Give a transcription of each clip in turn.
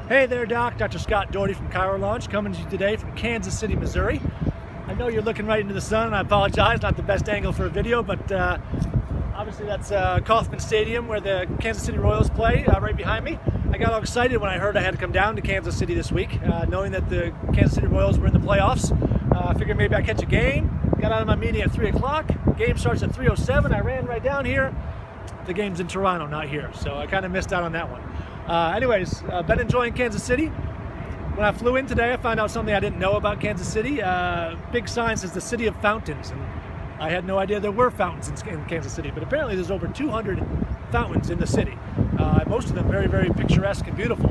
Hey there, Doc. Dr. Scott Doherty from Chiro Launch, coming to you today from Kansas City, Missouri. I know you're looking right into the sun, and I apologize, not the best angle for a video, but obviously that's Kauffman Stadium where the Kansas City Royals play, right behind me. I got all excited when I heard I had to come down to Kansas City this week, knowing that the Kansas City Royals were in the playoffs. I figured maybe I'd catch a game. Got out of my meeting at 3 o'clock. Game starts at 3:07. I ran right down here. The game's in Toronto, not here, so I kind of missed out on that one. Anyways, been enjoying Kansas City. When I flew in today, I found out something I didn't know about Kansas City. Big sign says the city of fountains, and I had no idea there were fountains in Kansas City, but apparently there's over 200 fountains in the city. Most of them very, very picturesque and beautiful.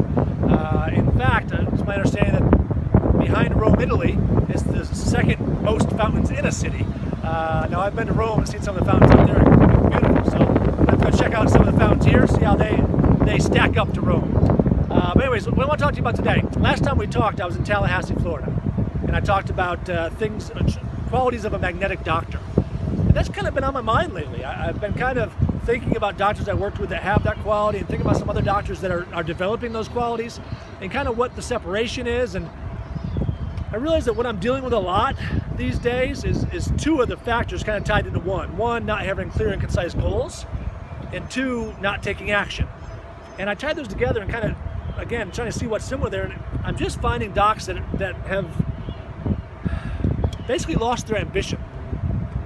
In fact, it's my understanding that behind Rome, Italy, is the second most fountains in a city. Now, I've been to Rome and seen some of the fountains up there. Beautiful, so I'm going to go check out some of the fountains here, see how they stack up to Rome. But anyways, what I want to talk to you about today. Last time we talked, I was in Tallahassee, Florida, and I talked about qualities of a magnetic doctor. And that's kind of been on my mind lately. I've been kind of thinking about doctors I worked with that have that quality, and thinking about some other doctors that are developing those qualities, and kind of what the separation is. And I realize that what I'm dealing with a lot these days is two of the factors kind of tied into one. One, not having clear and concise goals, and two, not taking action. And I tied those together and kind of, again, trying to see what's similar there. And I'm just finding docs that have basically lost their ambition.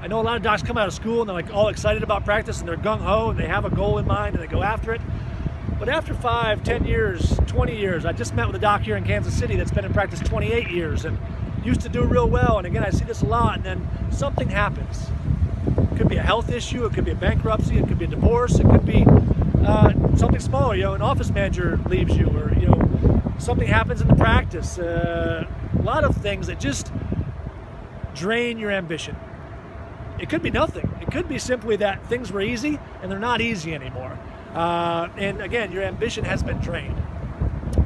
I know a lot of docs come out of school and they're like all excited about practice and they're gung-ho and they have a goal in mind and they go after it. But after 5, 10 years, 20 years, I just met with a doc here in Kansas City that's been in practice 28 years and used to do real well. And again, I see this a lot, and then something happens. It could be a health issue, it could be a bankruptcy, it could be a divorce, it could be something smaller, an office manager leaves you, or something happens in the practice. A lot of things that just drain your ambition. It could be nothing. It could be simply that things were easy and they're not easy anymore. And again, your ambition has been drained.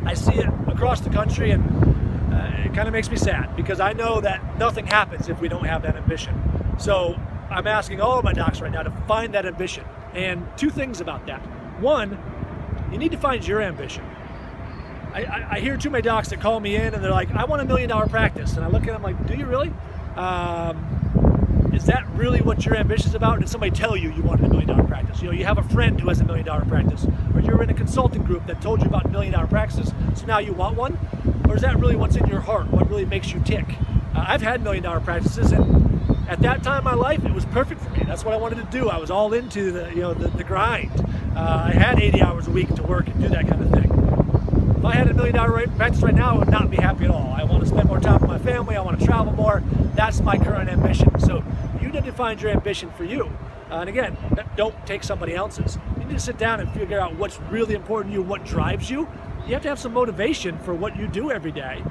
I see it across the country, and it kind of makes me sad because I know that nothing happens if we don't have that ambition. So I'm asking all of my docs right now to find that ambition. And two things about that. One, you need to find your ambition. I hear too many docs that call me in and they're like, I want $1 million practice. And I look at them like, do you really? Is that really what your ambition is about? Did somebody tell you wanted $1 million practice? You have a friend who has $1 million practice, or you're in a consulting group that told you about $1 million practices, so now you want one? Or is that really what's in your heart, what really makes you tick? I've had $1 million practices, and at that time in my life, it was perfect for me. That's what I wanted to do. I was all into the grind. I had 80 hours a week to work and do that kind of thing. If I had $1 million practice right now, I would not be happy at all. I want to spend more time with my family. I want to travel more. That's my current ambition. So you need to find your ambition for you. And again, don't take somebody else's. You need to sit down and figure out what's really important to you, what drives you. You have to have some motivation for what you do every day.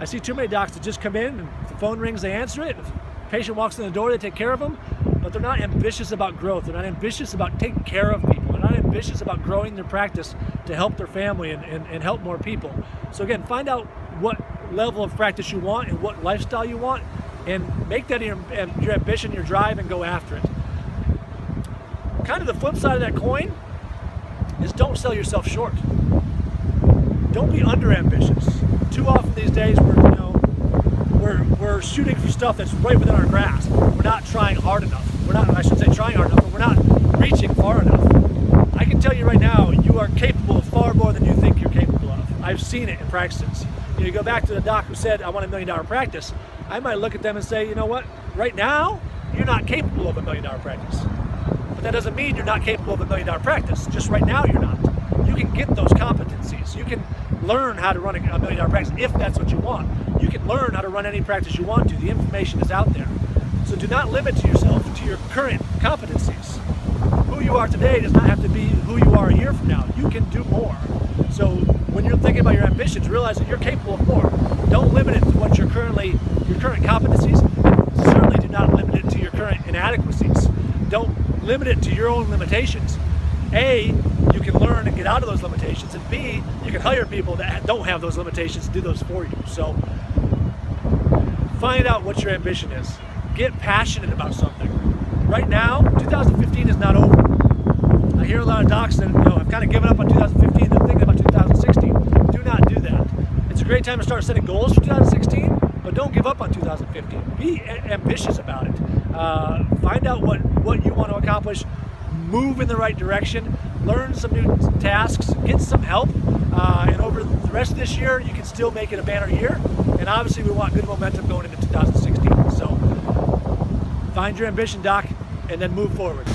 I see too many docs that just come in, and if the phone rings, they answer it. If the patient walks in the door, they take care of them. But they're not ambitious about growth. They're not ambitious about taking care of people. They're not ambitious about growing their practice to help their family and help more people. So again, find out what level of practice you want and what lifestyle you want, and make that your ambition, your drive, and go after it. Kind of the flip side of that coin is don't sell yourself short. Don't be under ambitious. Too often these days we're shooting for stuff that's right within our grasp. We're not trying hard enough. I shouldn't say trying hard enough, but we're not reaching far enough. I can tell you right now, you are capable of far more than you think you're capable of. I've seen it in practices. You go back to the doc who said, I want $1 million practice. I might look at them and say, you know what? Right now, you're not capable of $1 million practice. But that doesn't mean you're not capable of $1 million practice. Just right now, you're not. You can get those competencies. You can learn how to run a $1 million practice if that's what you want. You can learn how to run any practice you want to. The information is out there. So do not limit yourself to your current competencies. Who you are today does not have to be who you are a year from now. You can do more. So when you're thinking about your ambitions, realize that you're capable of more. Don't limit it to what your current competencies. Certainly do not limit it to your current inadequacies. Don't limit it to your own limitations. A, you can learn and get out of those limitations, and B, you can hire people that don't have those limitations to do those for you. So find out what your ambition is. Get passionate about something. Right now, 2015 is not over. I hear a lot of docs that have kind of given up on 2015. They're thinking about 2016. Do not do that. great time to start setting goals for 2016, but don't give up on 2015. Be ambitious about it. Find out what you want to accomplish, move in the right direction, learn some new tasks, get some help, and over the rest of this year, you can still make it a banner year. And obviously, we want good momentum going into 2016. So find your ambition, Doc, and then move forward.